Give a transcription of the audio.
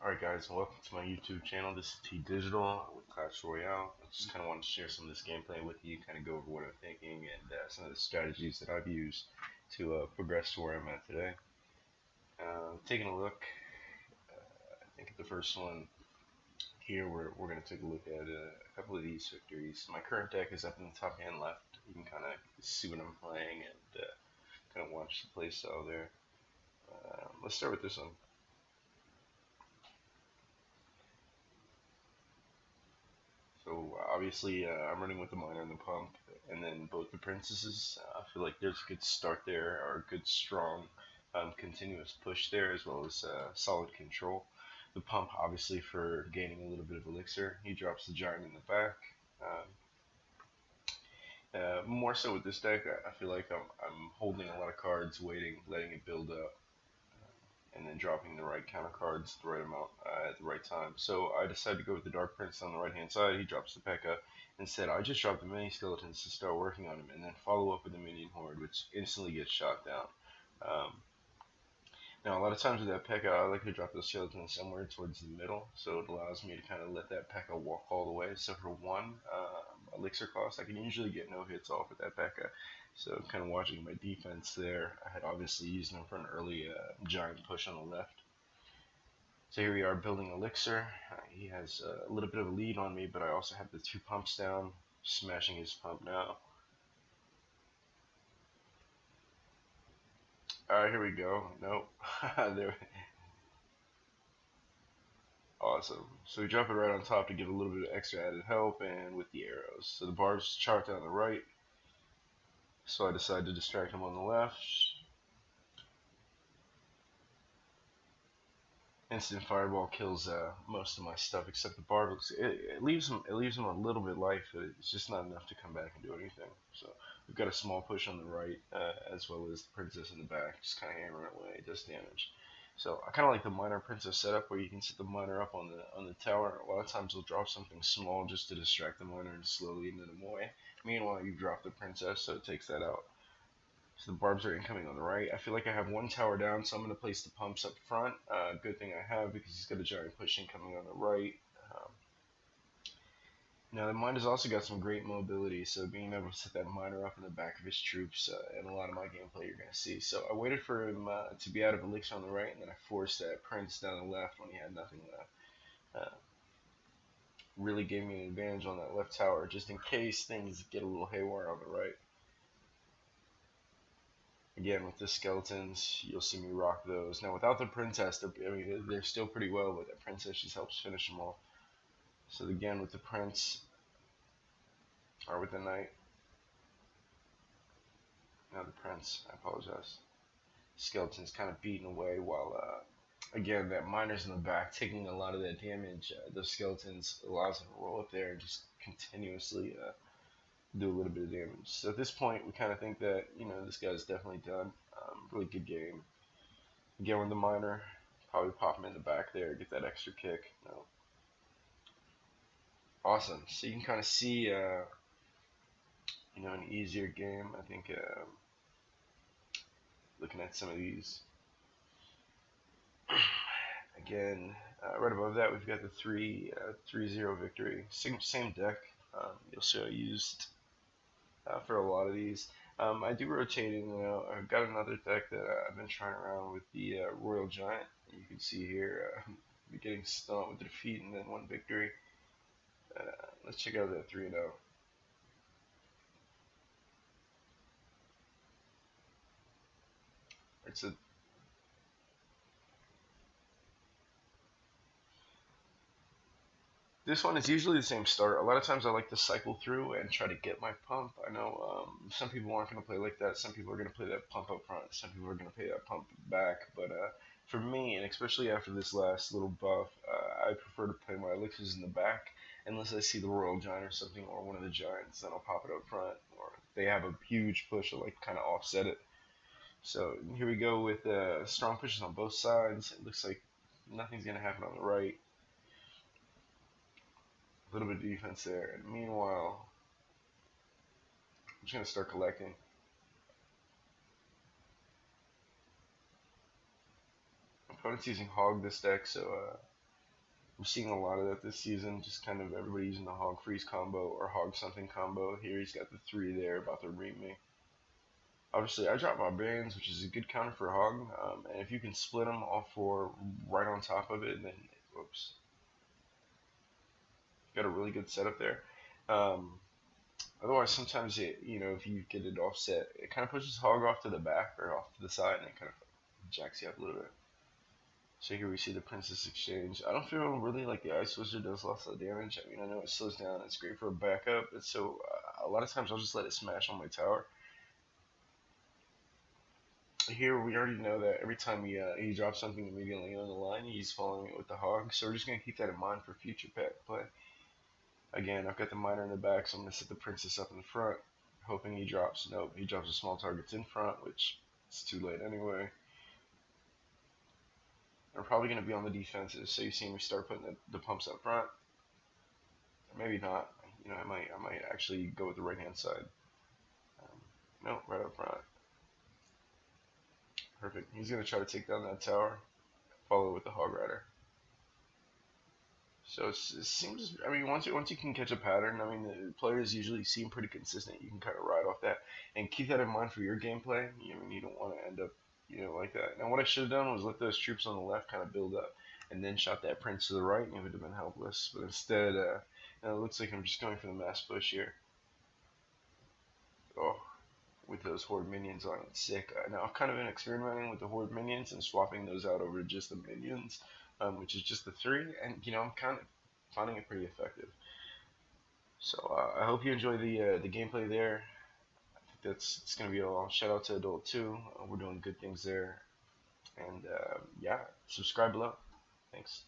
Alright guys, welcome to my YouTube channel. This is T Digital with Clash Royale. I just kind of want to share some of this gameplay with you, kind of go over what I'm thinking and some of the strategies that I've used to progress to where I'm at today. Taking a look, I think the first one here we're going to take a look at a couple of these victories. My current deck is up in the top hand left. You can kind of see what I'm playing and kind of watch the play style there. Let's start with this one. So obviously I'm running with the miner and the pump, and then both the princesses. I feel like there's a good start there, or a good strong continuous push there, as well as solid control. The pump obviously for gaining a little bit of elixir. He drops the giant in the back. More so with this deck, I feel like I'm holding a lot of cards, waiting, letting it build up, and then dropping the right counter cards the right amount at the right time. So I decided to go with the Dark Prince on the right hand side. He drops the P.E.K.K.A. Instead, I just dropped the mini skeletons to start working on him, and then follow up with the minion horde, which instantly gets shot down. Um, Now, a lot of times with that P.E.K.K.A, I like to drop those skeletons somewhere towards the middle, so it allows me to kind of let that P.E.K.K.A walk all the way. So for one elixir cost, I can usually get no hits off with that P.E.K.K.A. So kind of watching my defense there. I had obviously used him for an early giant push on the left. So here we are building elixir. He has a little bit of a lead on me, but I also have the two pumps down, smashing his pump now. Alright, here we go. Nope. There. Awesome. So we drop it right on top to give a little bit of extra added help, and with the arrows. So the barbs chart down the right. So I decide to distract him on the left. Instant fireball kills most of my stuff except the barb. It leaves him a little bit life, but it's just not enough to come back and do anything. So we've got a small push on the right, as well as the princess in the back, just kind of hammering away. It does damage. So I kind of like the miner princess setup where you can set the miner up on the tower. A lot of times they'll drop something small just to distract the miner and slowly knit him away. Meanwhile, you drop the princess, so it takes that out. So the barbs are incoming on the right. I feel like I have one tower down, so I'm going to place the pumps up front. Good thing I have, because he's got a giant push incoming on the right. Now the miner's also got some great mobility, so being able to set that miner up in the back of his troops, and a lot of my gameplay you're going to see. So I waited for him to be out of elixir on the right, and then I forced that prince down the left when he had nothing left. Really gave me an advantage on that left tower, just in case things get a little haywire on the right. Again, with the skeletons, you'll see me rock those. Now, without the princess, they're still pretty well, but that princess just helps finish them off. So again, with the prince, or with the knight, now the prince, I apologize. Skeleton's kind of beating away while, again, that miner's in the back taking a lot of that damage. Those skeletons allows him to roll up there and just continuously do a little bit of damage. So at this point, we kind of think that, this guy's definitely done. Really good game. Again, with the miner, probably pop him in the back there, get that extra kick. No. Awesome. So you can kind of see, an easier game. I think, looking at some of these. Again, right above that, we've got the 3-0 victory. Same deck. You'll see I used for a lot of these. I do rotating. I've got another deck that I've been trying around with the Royal Giant. You can see here, getting stunned with the defeat and then one victory. Let's check out that 3-0. It's a This one is usually the same start. A lot of times I like to cycle through and try to get my pump. I know some people aren't going to play like that. Some people are going to play that pump up front. Some people are going to play that pump back. But for me, and especially after this last little buff, I prefer to play my elixirs in the back. Unless I see the Royal Giant or something, or one of the Giants, then I'll pop it up front. Or if they have a huge push, I'll kind of offset it. So here we go with strong pushes on both sides. It looks like nothing's going to happen on the right. A little bit of defense there. And meanwhile, I'm just going to start collecting. Opponent's using Hog this deck, so I'm seeing a lot of that this season. Just kind of everybody using the hog freeze combo or hog something combo. Here he's got the 3 there, about to reap me. Obviously, I drop my bands, which is a good counter for hog. And if you can split them all 4 right on top of it, then whoops, got a really good setup there. Um, Otherwise, sometimes if you get it offset, it kind of pushes hog off to the back or off to the side, and it kind of jacks you up a little bit. So here we see the Princess Exchange. I don't feel really like the Ice Wizard does lots of damage. I mean, I know it slows down. It's great for a backup. And so a lot of times I'll just let it smash on my tower. Here we already know that every time he drops something immediately on the line, he's following it with the hog. So we're just going to keep that in mind for future pack play. Again, I've got the miner in the back, so I'm going to set the Princess up in the front, hoping he drops. Nope, he drops the small targets in front, which is too late anyway. I'm probably going to be on the defensive, so you see me start putting the pumps up front. Or maybe not. I might actually go with the right hand side. No, right up front. Perfect. He's going to try to take down that tower, follow with the Hog Rider. So it seems, I mean, once you can catch a pattern, I mean, the players usually seem pretty consistent. You can kind of ride off that and keep that in mind for your gameplay. You don't want to end up, like that. Now, what I should have done was let those troops on the left kind of build up, and then shot that prince to the right, and it would have been helpless. But instead, it looks like I'm just going for the mass push here. Oh, with those horde minions on it, sick. Now I've kind of been experimenting with the horde minions and swapping those out over just the minions, which is just the 3, and I'm kind of finding it pretty effective. So I hope you enjoy the gameplay there. I think it's gonna be all. Shout out to Adult 2. We're doing good things there, and yeah, subscribe below. Thanks.